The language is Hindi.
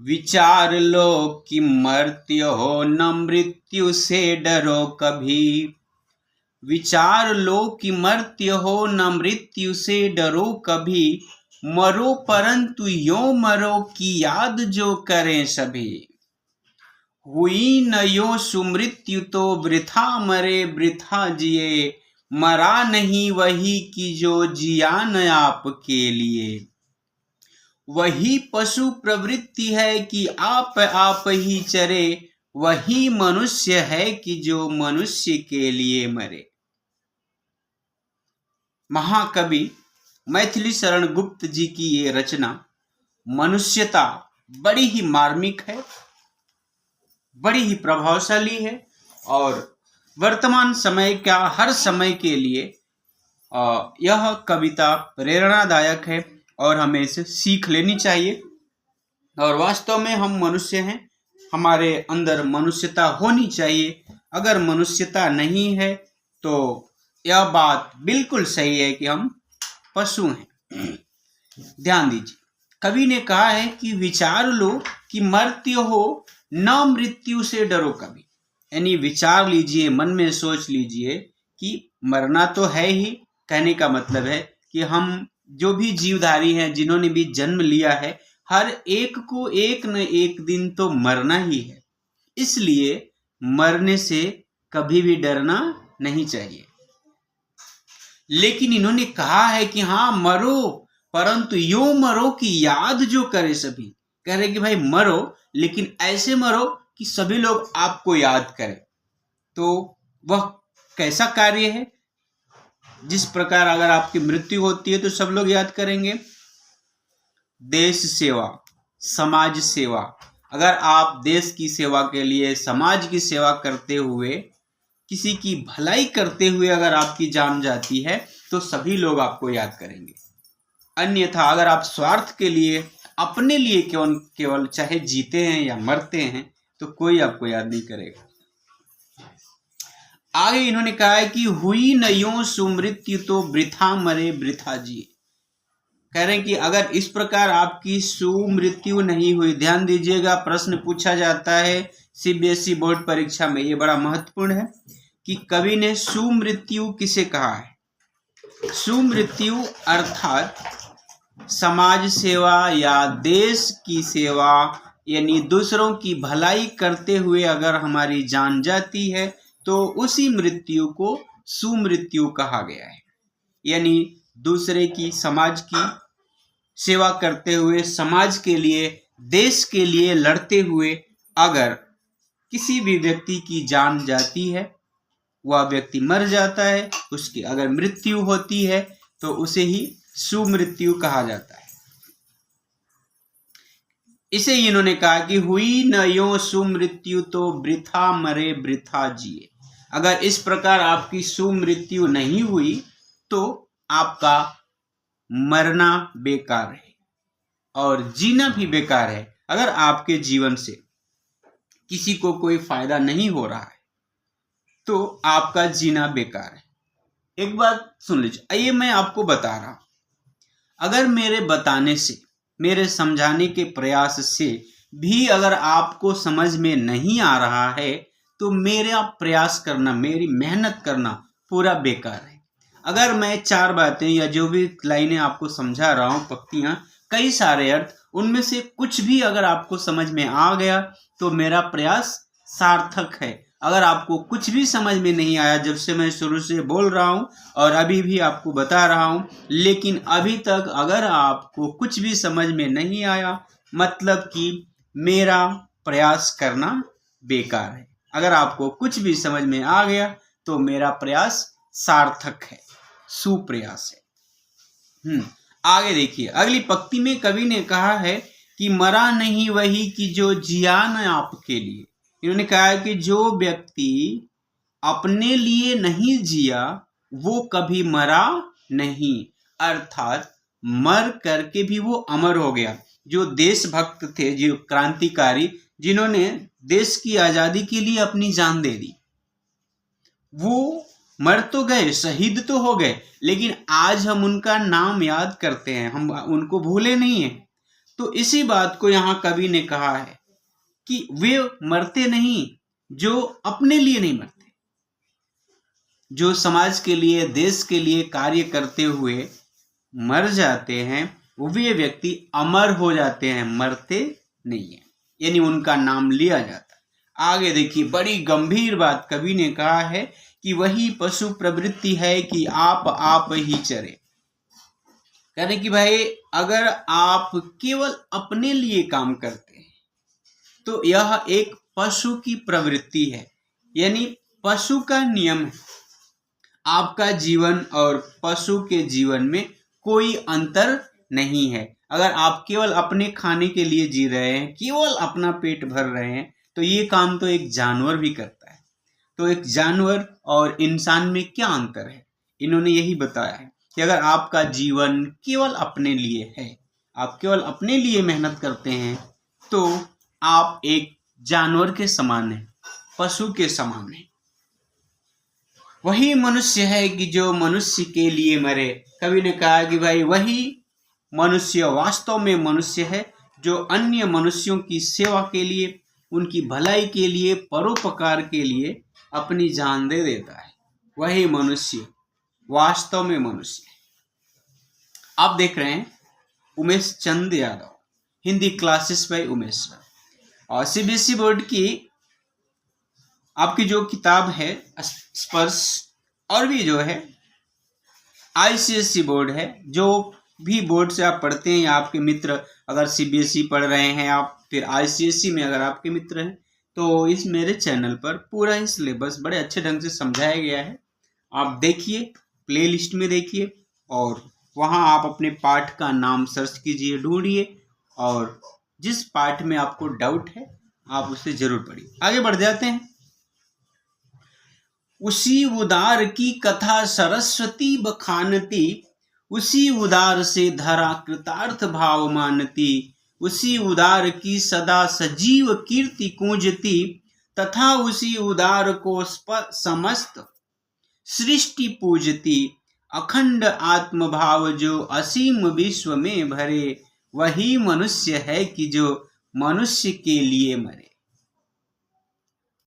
विचार लो कि मर्त्य हो न मृत्यु से डरो कभी। विचार लो कि मर्त्य हो न मृत्यु से डरो कभी। मरो परंतु यो मरो की याद जो करें सभी। हुई न यो सुमृत्यु तो वृथा मरे वृथा जिए। मरा नहीं वही कि जो जिया न आपके लिए। वही पशु प्रवृत्ति है कि आप ही चरे। वही मनुष्य है कि जो मनुष्य के लिए मरे। महाकवि मैथिली शरण गुप्त जी की ये रचना मनुष्यता बड़ी ही मार्मिक है, बड़ी ही प्रभावशाली है और वर्तमान समय का हर समय के लिए यह कविता प्रेरणादायक है और हमें इसे सीख लेनी चाहिए। और वास्तव में हम मनुष्य हैं, हमारे अंदर मनुष्यता होनी चाहिए। अगर मनुष्यता नहीं है तो यह बात बिल्कुल सही है कि हम पशु हैं। ध्यान दीजिए, कवि ने कहा है कि विचार लो कि मर्त्य हो न मृत्यु से डरो कभी। यानी विचार लीजिए, मन में सोच लीजिए कि मरना तो है ही। कहने का मतलब है कि हम जो भी जीवधारी हैं, जिन्होंने भी जन्म लिया है, हर एक को एक न एक दिन तो मरना ही है। इसलिए मरने से कभी भी डरना नहीं चाहिए। लेकिन इन्होंने कहा है कि हाँ मरो, परंतु यो मरो कि याद जो करे सभी। कह रहे कि भाई मरो, लेकिन ऐसे मरो कि सभी लोग आपको याद करें। तो वह कैसा कार्य है? जिस प्रकार अगर आपकी मृत्यु होती है तो सब लोग याद करेंगे। देश सेवा, समाज सेवा। अगर आप देश की सेवा के लिए, समाज की सेवा करते हुए, किसी की भलाई करते हुए अगर आपकी जान जाती है तो सभी लोग आपको याद करेंगे। अन्यथा अगर आप स्वार्थ के लिए, अपने लिए केवल चाहे जीते हैं या मरते हैं, तो कोई आपको याद नहीं करेगा। आगे इन्होंने कहा है कि हुई न यो सुमृत्यु तो वृथा मरे वृथा जिए। कह रहे हैं कि अगर इस प्रकार आपकी सुमृत्यु नहीं हुई, ध्यान दीजिएगा, प्रश्न पूछा जाता है सीबीएसई बोर्ड परीक्षा में, ये बड़ा महत्वपूर्ण है कि कवि ने सुमृत्यु किसे कहा है। सुमृत्यु अर्थात समाज सेवा या देश की सेवा, यानी दूसरों की भलाई करते हुए अगर हमारी जान जाती है तो उसी मृत्यु को सुमृत्यु कहा गया है। यानी दूसरे की, समाज की सेवा करते हुए, समाज के लिए, देश के लिए लड़ते हुए अगर किसी भी व्यक्ति की जान जाती है, वह व्यक्ति मर जाता है, उसकी अगर मृत्यु होती है तो उसे ही सुमृत्यु कहा जाता है। इसे इन्होंने कहा कि हुई न यो सुमृत्यु तो वृथा मरे वृथा जिए। अगर इस प्रकार आपकी सुमृत्यु नहीं हुई तो आपका मरना बेकार है और जीना भी बेकार है। अगर आपके जीवन से किसी को कोई फायदा नहीं हो रहा है तो आपका जीना बेकार है। एक बात सुन लीजिए, आइए मैं आपको बता रहा हूं, अगर मेरे बताने से, मेरे समझाने के प्रयास से भी अगर आपको समझ में नहीं आ रहा है तो मेरा प्रयास करना, मेरी मेहनत करना पूरा बेकार है। अगर मैं चार बातें या जो भी लाइनें आपको समझा रहा हूं, पंक्तियां, कई सारे अर्थ, उनमें से कुछ भी अगर आपको समझ में आ गया तो मेरा प्रयास सार्थक है। अगर आपको कुछ भी समझ में नहीं आया, जब से मैं शुरू से बोल रहा हूं और अभी भी आपको बता रहा हूं, लेकिन अभी तक अगर आपको कुछ भी समझ में नहीं आया, मतलब कि मेरा प्रयास करना बेकार है। अगर आपको कुछ भी समझ में आ गया तो मेरा प्रयास सार्थक है, सुप्रयास है। आगे देखिए, अगली पंक्ति में कवि ने कहा है कि मरा नहीं वही कि जो जिया न आपके लिए। इन्होंने कहा है कि जो व्यक्ति अपने लिए नहीं जिया वो कभी मरा नहीं, अर्थात मर करके भी वो अमर हो गया। जो देशभक्त थे, जो क्रांतिकारी, जिन्होंने देश की आजादी के लिए अपनी जान दे दी, वो मर तो गए, शहीद तो हो गए, लेकिन आज हम उनका नाम याद करते हैं, हम उनको भूले नहीं हैं। तो इसी बात को यहाँ कवि ने कहा है कि वे मरते नहीं जो अपने लिए नहीं मरते, जो समाज के लिए, देश के लिए कार्य करते हुए मर जाते हैं, वे व्यक्ति अमर हो जाते हैं, मरते नहीं है, यानी उनका नाम लिया जाता है। आगे देखिए, बड़ी गंभीर बात कवि ने कहा है कि वही पशु प्रवृत्ति है कि आप ही चरे। कहने कि भाई अगर आप केवल अपने लिए काम करते हैं तो यह एक पशु की प्रवृत्ति है, यानी पशु का नियम है। आपका जीवन और पशु के जीवन में कोई अंतर नहीं है। अगर आप केवल अपने खाने के लिए जी रहे हैं, केवल अपना पेट भर रहे हैं, तो ये काम तो एक जानवर भी करता है। तो एक जानवर और इंसान में क्या अंतर है? इन्होंने यही बताया है कि अगर आपका जीवन केवल अपने लिए है, आप केवल अपने लिए मेहनत करते हैं, तो आप एक जानवर के समान हैं, पशु के समान हैं। वही मनुष्य है कि जो मनुष्य के लिए मरे। कवि ने कहा कि भाई वही मनुष्य वास्तव में मनुष्य है जो अन्य मनुष्यों की सेवा के लिए, उनकी भलाई के लिए, परोपकार के लिए अपनी जान दे देता है। वही मनुष्य वास्तव में मनुष्य है। आप देख रहे हैं Umesh Chand Yadav, Hindi classes by Umesh sir, और सीबीएसई बोर्ड की आपकी जो किताब है स्पर्श, और भी जो है आईसीएसई बोर्ड है, जो भी बोर्ड से आप पढ़ते हैं या आपके मित्र अगर सीबीएसई पढ़ रहे हैं, आप फिर आईसीएसई में अगर आपके मित्र हैं, तो इस मेरे चैनल पर पूरा ही सिलेबस बड़े अच्छे ढंग से समझाया गया है। आप देखिए, प्ले लिस्ट में देखिए, और वहाँ आप अपने पाठ का नाम सर्च कीजिए, ढूंढिए, और जिस पाठ में आपको डाउट है आप उसे जरूर पढ़िए। आगे बढ़ जाते हैं। उसी उदार की कथा सरस्वती बखानती, उसी उदार से धरा कृतार्थ भाव मानती, उसी उदार की सदा सजीव कीर्ति गूंजती, तथा उसी उदार को समस्त सृष्टि पूजती। अखंड आत्म भाव जो असीम विश्व में भरे, वही मनुष्य है कि जो मनुष्य के लिए मरे।